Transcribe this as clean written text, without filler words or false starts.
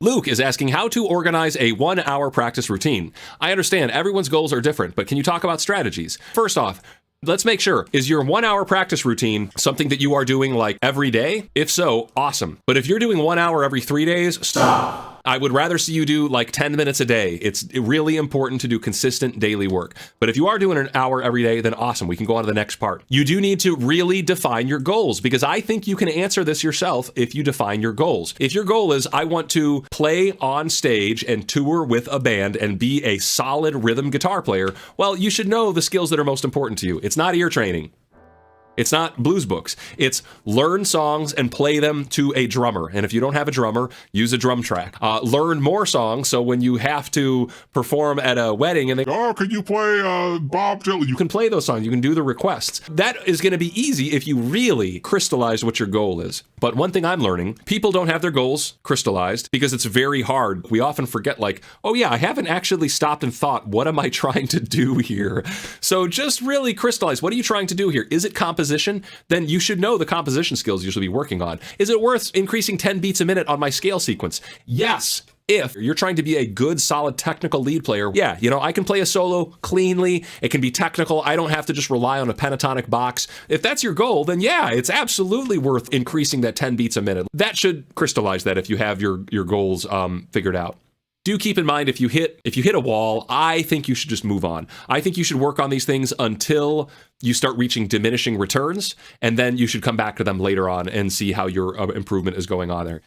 Luke is asking how to organize a 1 hour practice routine. I understand everyone's goals are different, but can you talk about strategies? First off, let's make sure, is your 1 hour practice routine something that you are doing like every day? If so, awesome. But if you're doing 1 hour every 3 days, stop. I would rather see you do like 10 minutes a day. It's really important to do consistent daily work. But if you are doing an hour every day, then awesome. We can go on to the next part. You do need to really define your goals, because I think you can answer this yourself if you define your goals. If your goal is, I want to play on stage and tour with a band and be a solid rhythm guitar player, well, you should know the skills that are most important to you. It's not ear training. It's not blues books. It's learn songs and play them to a drummer. And if you don't have a drummer, use a drum track. Learn more songs, so when you have to perform at a wedding and they go, oh, can you play Bob Dylan? You can play those songs. You can do the requests. That is going to be easy if you really crystallize what your goal is. But one thing I'm learning, people don't have their goals crystallized because it's very hard. We often forget, like, oh yeah, I haven't actually stopped and thought, what am I trying to do here? So just really crystallize. What are you trying to do here? Is it composition? Then you should know the composition skills you should be working on. Is it worth increasing 10 beats a minute on my scale sequence? Yes. If you're trying to be a good, solid technical lead player, yeah, I can play a solo cleanly. It can be technical. I don't have to just rely on a pentatonic box. If that's your goal, then yeah, it's absolutely worth increasing that 10 beats a minute. That should crystallize that if you have your goals figured out. Do keep in mind, if you hit a wall, I think you should just move on. I think you should work on these things until you start reaching diminishing returns, and then you should come back to them later on and see how your improvement is going on there.